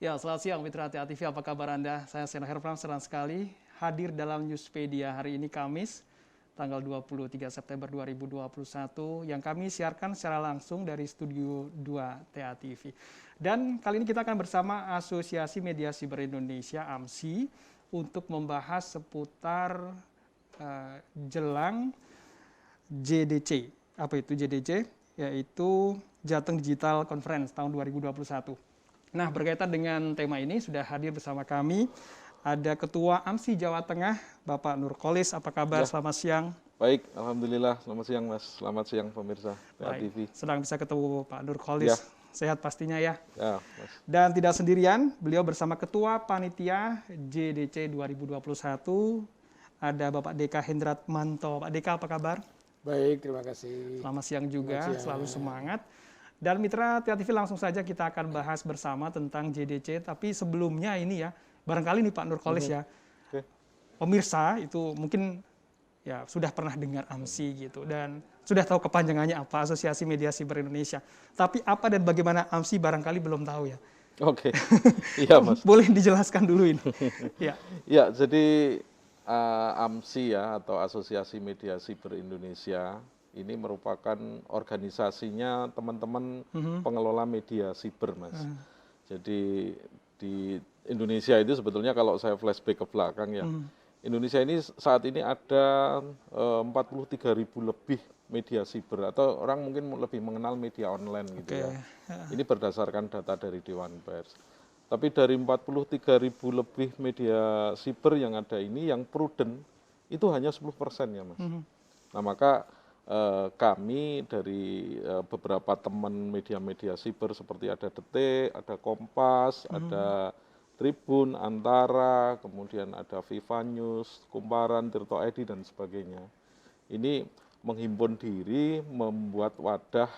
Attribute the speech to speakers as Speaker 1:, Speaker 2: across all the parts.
Speaker 1: Ya, selamat siang Mitra Tia TV, apa kabar Anda? Saya Sena Herfram, senang sekali hadir dalam Newspedia hari ini Kamis, tanggal 23 September 2021, yang kami siarkan secara langsung dari Studio 2 TA TV. Dan kali ini kita akan bersama Asosiasi Media Siber Indonesia, AMSI, untuk membahas seputar jelang JDC. Apa itu JDC? Yaitu Jateng Digital Conference tahun 2021. Nah, berkaitan dengan tema ini sudah hadir bersama kami ada Ketua AMSI Jawa Tengah, Bapak Nurkolis. Apa kabar?
Speaker 2: Ya.
Speaker 1: Selamat siang.
Speaker 2: Baik, alhamdulillah. Selamat siang, Mas. Selamat siang pemirsa TA
Speaker 1: Baik,
Speaker 2: TV.
Speaker 1: sedang bisa ketemu Pak Nurkolis.
Speaker 2: Ya.
Speaker 1: Sehat pastinya ya.
Speaker 2: Ya, Mas.
Speaker 1: Dan tidak sendirian, beliau bersama Ketua Panitia JDC 2021 ada Bapak Deka Hendratmanto. Pak Deka, apa kabar?
Speaker 3: Baik, terima kasih.
Speaker 1: Selamat siang juga,
Speaker 3: Selamat siang.
Speaker 1: selalu semangat. Dan Mitra TA TV langsung saja kita akan bahas bersama tentang JDC. Tapi sebelumnya ini ya, barangkali nih Pak Nurkolis ya,
Speaker 2: Oke.
Speaker 1: pemirsa itu mungkin ya sudah pernah dengar AMSI gitu dan sudah tahu kepanjangannya apa, Asosiasi Media Siber Indonesia. Tapi apa dan bagaimana AMSI barangkali belum tahu ya.
Speaker 2: Oke. Iya, Mas.
Speaker 1: Boleh dijelaskan dulu ini. Ya.
Speaker 2: Ya, jadi AMSI ya atau Asosiasi Media Siber Indonesia ini merupakan organisasinya teman-teman pengelola media siber, Mas. Jadi di Indonesia itu sebetulnya kalau saya flashback ke belakang ya, Indonesia ini saat ini ada 43.000 lebih media siber atau orang mungkin lebih mengenal media online gitu ya. Ini berdasarkan data dari Dewan Pers. Tapi dari 43.000 lebih media siber yang ada ini, yang prudent itu hanya 10% ya, Mas. Nah, maka kami dari beberapa teman media-media siber seperti ada Detik, ada Kompas, ada Tribun, Antara, kemudian ada Viva News, Kumparan, Tirto ID, dan sebagainya. Ini menghimpun diri, membuat wadah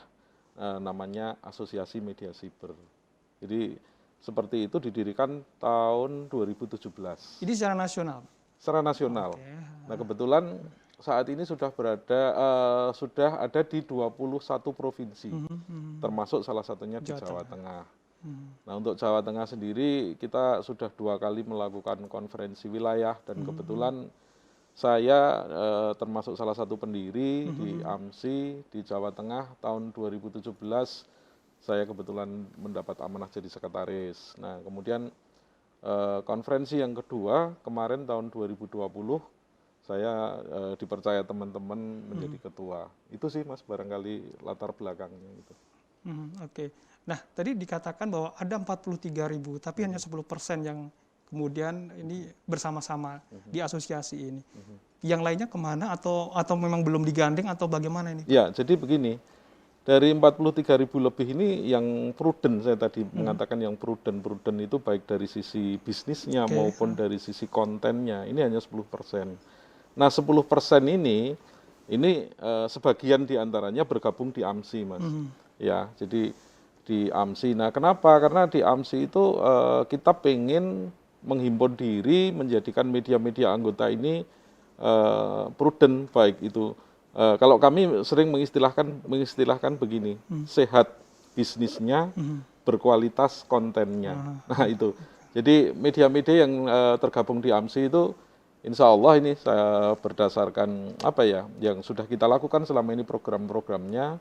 Speaker 2: namanya Asosiasi Media Siber. Jadi seperti itu didirikan tahun 2017.
Speaker 1: Ini secara nasional?
Speaker 2: Secara nasional.
Speaker 1: Oke.
Speaker 2: Nah, kebetulan saat ini sudah ada di 21 provinsi, termasuk salah satunya di Jawa Tengah. Nah, untuk Jawa Tengah sendiri kita sudah 2 kali melakukan konferensi wilayah dan kebetulan saya termasuk salah satu pendiri di AMSI di Jawa Tengah tahun 2017. Saya kebetulan mendapat amanah jadi sekretaris. Nah, kemudian konferensi yang kedua kemarin tahun 2020 saya dipercaya teman-teman menjadi ketua. Itu sih, Mas, barangkali latar belakangnya itu.
Speaker 1: Oke. Nah, tadi dikatakan bahwa ada 43.000, tapi hanya 10% yang kemudian ini bersama-sama di asosiasi ini. Yang lainnya kemana atau memang belum digandeng atau bagaimana ini?
Speaker 2: Ya, jadi begini. Dari 43.000 lebih ini yang prudent, saya tadi mengatakan yang prudent itu baik dari sisi bisnisnya maupun dari sisi kontennya, ini hanya 10%. Nah, 10% ini sebagian diantaranya bergabung di AMSI, Mas. Ya, jadi di AMSI. Nah, kenapa? Karena di AMSI itu kita pengen menghimpun diri, menjadikan media-media anggota ini prudent, baik itu. Kalau kami sering mengistilahkan begini, sehat bisnisnya, berkualitas kontennya. Nah, itu. Jadi media-media yang tergabung di AMSI itu insya Allah ini saya berdasarkan yang sudah kita lakukan selama ini program-programnya,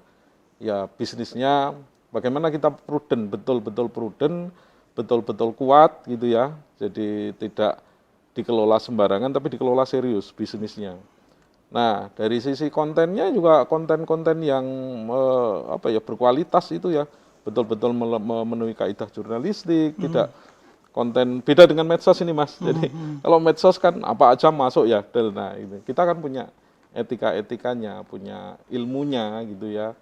Speaker 2: ya bisnisnya bagaimana kita prudent, betul-betul prudent, betul-betul kuat gitu ya. Jadi tidak dikelola sembarangan tapi dikelola serius bisnisnya. Nah, dari sisi kontennya juga konten-konten yang berkualitas itu ya, betul-betul memenuhi kaidah jurnalistik, tidak konten beda dengan medsos ini, Mas. Jadi kalau medsos kan apa aja masuk ya. Nah, ini kita kan punya etika-etikanya, punya ilmunya gitu ya.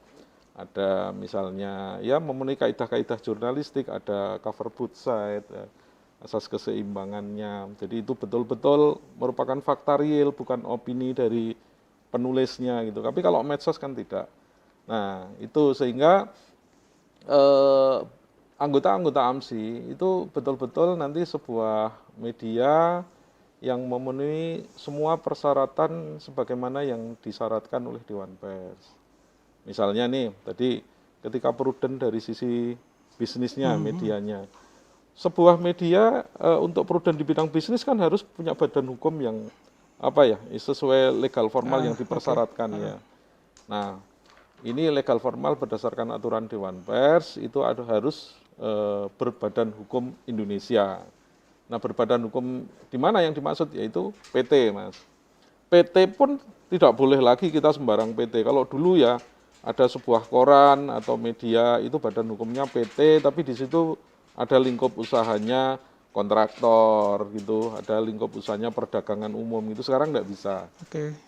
Speaker 2: Ada misalnya ya memenuhi kaidah-kaidah jurnalistik, ada cover both side, asas keseimbangannya. Jadi itu betul-betul merupakan fakta real, bukan opini dari penulisnya gitu. Tapi kalau medsos kan tidak. Nah, itu sehingga anggota-anggota AMSI itu betul-betul nanti sebuah media yang memenuhi semua persyaratan sebagaimana yang disyaratkan oleh Dewan Pers. Misalnya nih, tadi ketika prudent dari sisi bisnisnya, medianya, sebuah media untuk prudent di bidang bisnis kan harus punya badan hukum yang sesuai legal formal yang dipersyaratkan ya. Nah, ini legal formal berdasarkan aturan Dewan Pers itu harus berbadan hukum Indonesia. Nah, berbadan hukum di mana yang dimaksud yaitu PT, Mas. PT pun tidak boleh lagi kita sembarang PT. Kalau dulu ya ada sebuah koran atau media itu badan hukumnya PT, tapi di situ ada lingkup usahanya kontraktor gitu, ada lingkup usahanya perdagangan umum itu sekarang nggak bisa.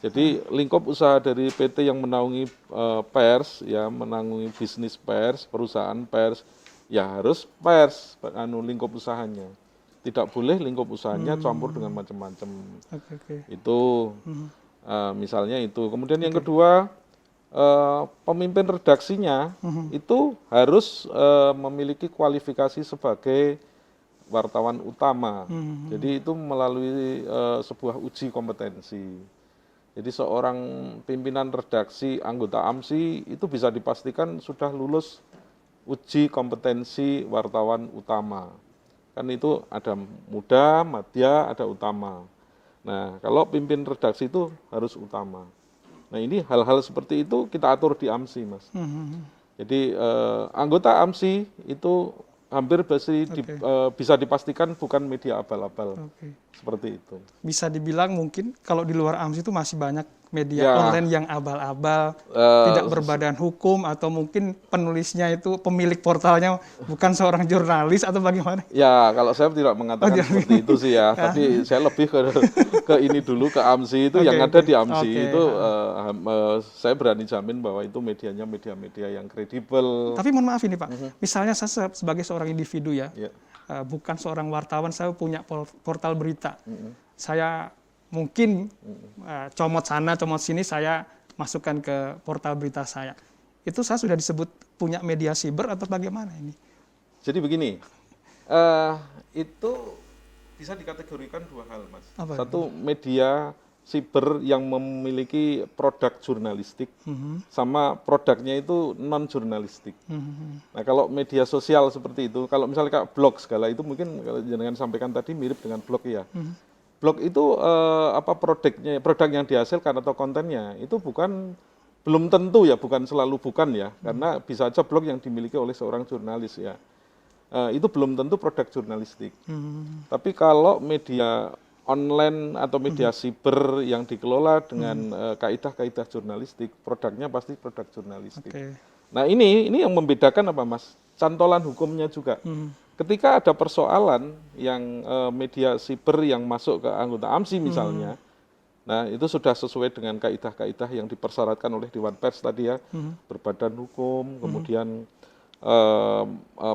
Speaker 2: Jadi lingkup usaha dari PT yang menaungi pers, ya menaungi bisnis pers, perusahaan pers, ya harus pers, lingkup usahanya. Tidak boleh lingkup usahanya campur dengan macam-macam. Itu misalnya itu. Kemudian yang kedua, pemimpin redaksinya itu harus memiliki kualifikasi sebagai wartawan utama. Jadi itu melalui sebuah uji kompetensi. Jadi seorang pimpinan redaksi anggota AMSI itu bisa dipastikan sudah lulus uji kompetensi wartawan utama. Kan itu ada muda, madya, ada utama. Nah, kalau pimpin redaksi itu harus utama. Nah, ini hal-hal seperti itu kita atur di AMSI, Mas. Jadi anggota AMSI itu hampir bisa dipastikan bukan media abal-abal. Seperti itu.
Speaker 1: Bisa dibilang mungkin kalau di luar AMSI itu masih banyak media online yang abal-abal, tidak berbadan hukum, atau mungkin penulisnya itu pemilik portalnya bukan seorang jurnalis atau bagaimana?
Speaker 2: Ya, kalau saya tidak mengatakan seperti itu sih ya, tapi saya lebih ke ini dulu, ke AMSI itu yang ada di AMSI itu saya berani jamin bahwa itu medianya media-media yang kredibel.
Speaker 1: Tapi mohon maaf ini Pak, misalnya saya sebagai seorang individu ya, bukan seorang wartawan, saya punya portal berita. Saya mungkin comot sana, comot sini, saya masukkan ke portal berita saya. Itu saya sudah disebut punya media siber atau bagaimana ini?
Speaker 2: Jadi begini, itu bisa dikategorikan dua hal, Mas. Satu, media siber yang memiliki produk jurnalistik, sama produknya itu non-jurnalistik. Nah, kalau media sosial seperti itu, kalau misalnya kayak blog segala itu mungkin kalau jenengan sampaikan tadi mirip dengan blog ya. Blog itu produk yang dihasilkan atau kontennya itu belum tentu ya, bukan selalu bukan ya, karena bisa aja blog yang dimiliki oleh seorang jurnalis ya. Itu belum tentu produk jurnalistik. Tapi kalau media online atau media siber yang dikelola dengan kaidah-kaidah jurnalistik, produknya pasti produk jurnalistik. Nah, ini yang membedakan apa, Mas? Cantolan hukumnya juga. Ketika ada persoalan yang media siber yang masuk ke anggota AMSI misalnya, nah itu sudah sesuai dengan kaidah-kaidah yang dipersyaratkan oleh Dewan Pers tadi ya, berbadan hukum, kemudian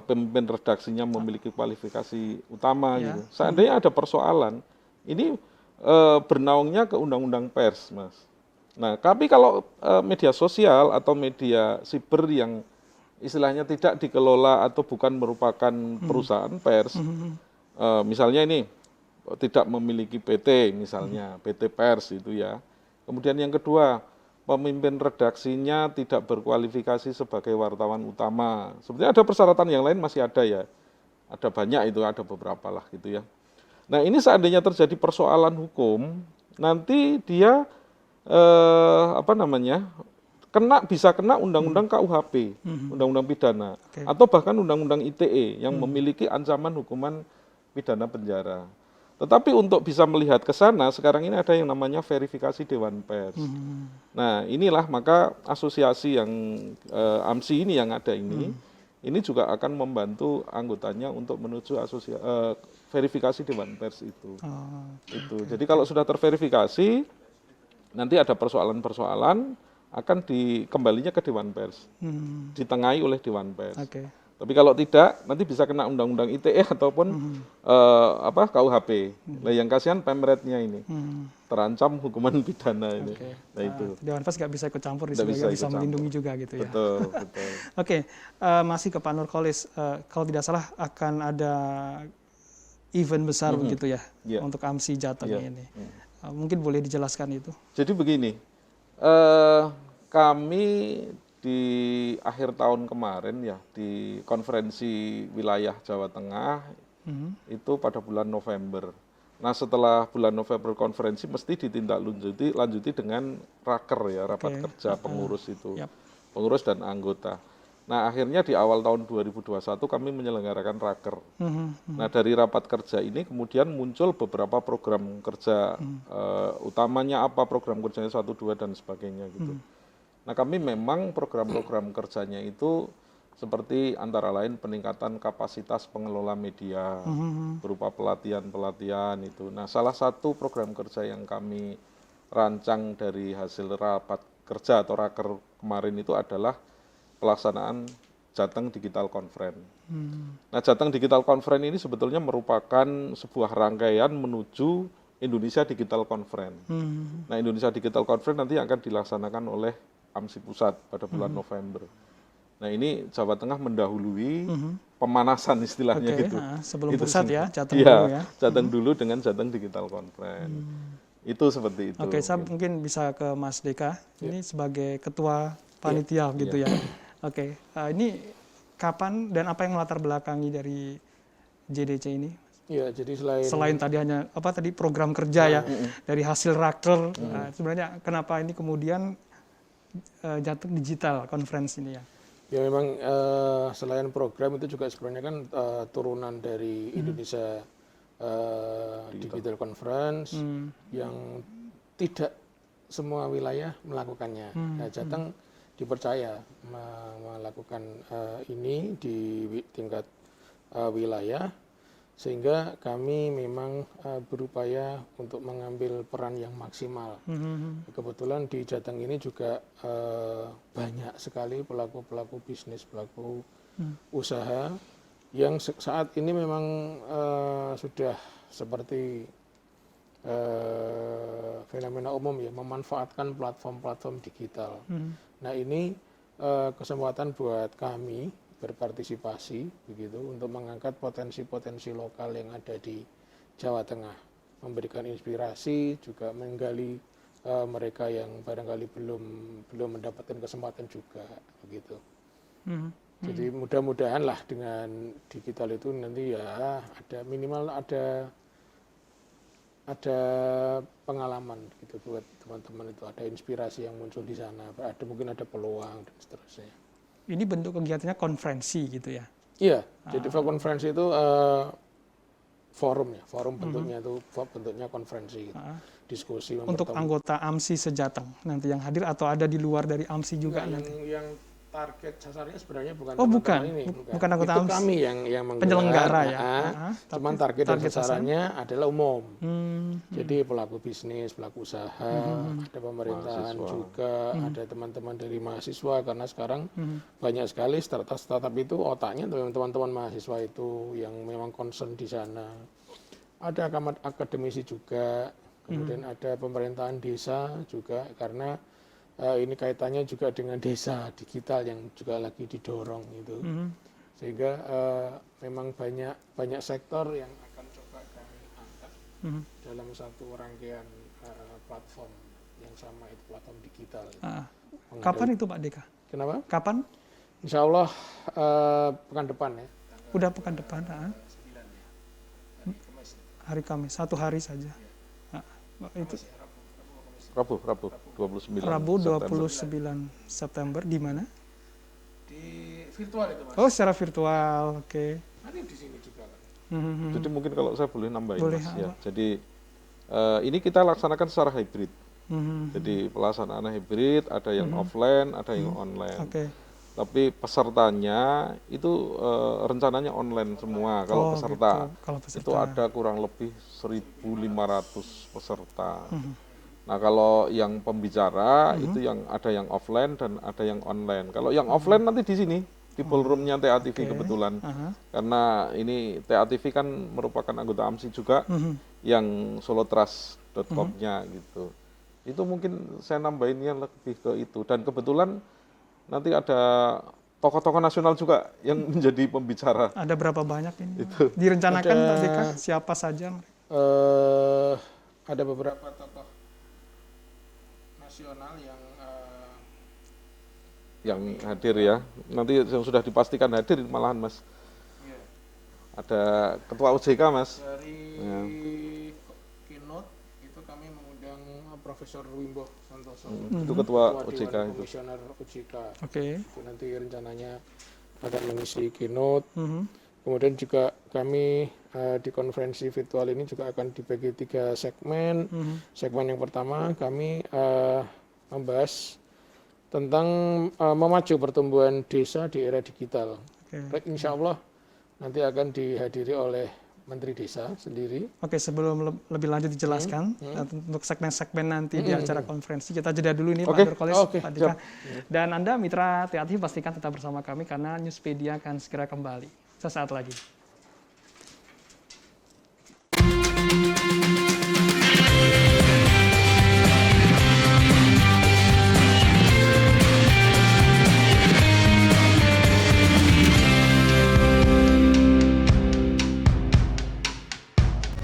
Speaker 2: pemimpin redaksinya memiliki kualifikasi utama gitu. Seandainya ada persoalan, ini bernaungnya ke Undang-Undang Pers, Mas. Nah, tapi kalau media sosial atau media siber yang istilahnya tidak dikelola atau bukan merupakan perusahaan pers, misalnya ini tidak memiliki PT, misalnya PT Pers itu ya. Kemudian yang kedua, pemimpin redaksinya tidak berkualifikasi sebagai wartawan utama. Sebenarnya ada persyaratan yang lain masih ada ya, ada banyak itu, ada beberapa lah gitu ya. Nah, ini seandainya terjadi persoalan hukum, nanti dia bisa kena undang-undang KUHP, undang-undang pidana, atau bahkan undang-undang ITE yang memiliki ancaman hukuman pidana penjara. Tetapi untuk bisa melihat ke sana, sekarang ini ada yang namanya verifikasi Dewan Pers. Nah, inilah maka asosiasi yang AMSI ini yang ada ini juga akan membantu anggotanya untuk menuju verifikasi Dewan Pers itu. Jadi kalau sudah terverifikasi, nanti ada persoalan-persoalan akan dikembalinya ke Dewan Pers, ditengahi oleh Dewan Pers. Tapi kalau tidak, nanti bisa kena undang-undang ITE ataupun KUHP. Nah, yang kasihan pemretnya ini terancam hukuman pidana ini. Nah itu.
Speaker 1: Dewan Pers nggak bisa ikut campur, bisa melindungi juga gitu ya.
Speaker 2: Betul.
Speaker 1: Masih ke Pak Nurkolis, kalau tidak salah akan ada event besar begitu ya untuk AMSI Jateng ini. Mungkin boleh dijelaskan itu.
Speaker 2: Jadi begini. Kami di akhir tahun kemarin ya di konferensi wilayah Jawa Tengah itu pada bulan November. Nah setelah bulan November konferensi mesti lanjuti dengan raker ya, rapat kerja pengurus itu, pengurus dan anggota. Nah akhirnya di awal tahun 2021 kami menyelenggarakan raker. Nah dari rapat kerja ini kemudian muncul beberapa program kerja, utamanya apa program kerjanya 1, 2 dan sebagainya gitu. Nah kami memang program-program kerjanya itu seperti antara lain peningkatan kapasitas pengelola media berupa pelatihan-pelatihan itu. Nah, salah satu program kerja yang kami rancang dari hasil rapat kerja atau raker kemarin itu adalah pelaksanaan Jateng Digital Conference. Nah, Jateng Digital Conference ini sebetulnya merupakan sebuah rangkaian menuju Indonesia Digital Conference. Nah, Indonesia Digital Conference nanti akan dilaksanakan oleh AMSI Pusat pada bulan November. Nah ini Jawa Tengah mendahului pemanasan istilahnya gitu.
Speaker 1: Sebelum
Speaker 2: itu
Speaker 1: pusat ya, Jateng dulu ya.
Speaker 2: Jateng dulu dengan Jateng Digital Conference. Itu seperti itu.
Speaker 1: Oke, saya mungkin bisa ke Mas Deka. Ini sebagai ketua panitia gitu ya. Oke, ini kapan dan apa yang melatar belakangi dari JDC ini?
Speaker 3: Ya, jadi
Speaker 1: selain tadi hanya program kerja ya dari hasil raker, sebenarnya kenapa ini kemudian Jateng Digital Conference ini ya?
Speaker 3: Ya memang selain program itu juga sebenarnya kan turunan dari Indonesia Digital Conference yang tidak semua wilayah melakukannya. Nah, Jateng dipercaya melakukan ini di tingkat wilayah, sehingga kami memang berupaya untuk mengambil peran yang maksimal. Kebetulan di Jateng ini juga banyak sekali pelaku-pelaku bisnis, pelaku usaha yang saat ini memang sudah seperti fenomena umum ya, memanfaatkan platform-platform digital. Nah ini kesempatan buat kami berpartisipasi begitu untuk mengangkat potensi-potensi lokal yang ada di Jawa Tengah, memberikan inspirasi, juga menggali mereka yang barangkali belum mendapatkan kesempatan juga begitu. Jadi mudah-mudahan lah dengan digital itu nanti ya ada minimal ada pengalaman gitu buat teman-teman, itu ada inspirasi yang muncul di sana, mungkin ada peluang dan seterusnya.
Speaker 1: Ini bentuk kegiatannya konferensi gitu ya?
Speaker 3: Iya, jadi konferensi itu forum ya, bentuknya itu bentuknya konferensi, gitu. Diskusi.
Speaker 1: Untuk anggota AMSI se-Jateng nanti yang hadir atau ada di luar dari AMSI juga nanti?
Speaker 3: Yang target sasarannya sebenarnya bukan
Speaker 1: bukan anggota
Speaker 3: itu
Speaker 1: AMSI.
Speaker 3: Kami yang
Speaker 1: penyelenggara ya.
Speaker 3: Cuman target sasarannya adalah umum. Jadi pelaku bisnis, pelaku usaha, ada pemerintahan mahasiswa juga, ada teman-teman dari mahasiswa, karena sekarang banyak sekali startup itu otaknya teman-teman mahasiswa itu yang memang concern di sana. Ada akademisi juga, kemudian ada pemerintahan desa juga, karena ini kaitannya juga dengan desa digital yang juga lagi didorong itu, sehingga memang banyak sektor yang akan coba kami angkat dalam satu rangkaian platform yang sama, itu platform digital.
Speaker 1: Kapan itu Pak Deka?
Speaker 3: Kenapa?
Speaker 1: Kapan?
Speaker 3: Insya Allah pekan depan ya.
Speaker 1: Udah pekan depan. Hari Kamis, 1 hari saja. Itu
Speaker 2: Rabu 29
Speaker 1: Rabu 29 September di mana?
Speaker 3: Di virtual itu Mas.
Speaker 1: Oh, secara virtual. Oke.
Speaker 3: Nanti di sini juga kan.
Speaker 2: Jadi mungkin kalau saya boleh nambahin
Speaker 1: boleh,
Speaker 2: Mas ya. Jadi ini kita laksanakan secara hybrid. Jadi pelaksanaan hybrid, ada yang offline, ada yang online. Tapi pesertanya itu rencananya online semua. Kalau peserta, itu ada kurang lebih 1.500 peserta. Nah kalau yang pembicara itu yang ada yang offline dan ada yang online. Kalau yang offline nanti di sini di ballroomnya TATV kebetulan, karena ini TATV kan merupakan anggota AMSI juga, yang solotrust.com-nya gitu. Itu mungkin saya nambahinnya lebih ke itu, dan kebetulan nanti ada tokoh-tokoh nasional juga yang menjadi pembicara.
Speaker 1: Ada berapa banyak ini? Itu direncanakan tadi kan siapa saja?
Speaker 3: Ada beberapa tokoh nasional yang
Speaker 2: hadir ya. Nanti yang sudah dipastikan hadir malahan Mas. Ada Ketua OJK, Mas.
Speaker 3: Dari keynote itu kami mengundang Profesor Wimbo Santoso,
Speaker 2: Itu Ketua
Speaker 3: Dewan
Speaker 2: OJK itu.
Speaker 3: Komisioner OJK.
Speaker 1: Oke.
Speaker 3: Itu nanti rencananya akan mengisi keynote.
Speaker 1: Mhm.
Speaker 3: Kemudian juga kami di konferensi virtual ini juga akan dibagi 3 segmen. Segmen yang pertama kami membahas tentang memacu pertumbuhan desa di era digital.
Speaker 1: Oke.
Speaker 3: Insya Allah nanti akan dihadiri oleh Menteri Desa sendiri.
Speaker 1: Oke, sebelum lebih lanjut dijelaskan untuk segmen-segmen nanti di acara konferensi, kita jeda dulu ini Pak Nurkolis,
Speaker 3: Oke,
Speaker 1: Pak Dika. Dan Anda mitra TATV pastikan tetap bersama kami karena Newspedia akan segera kembali sesaat lagi.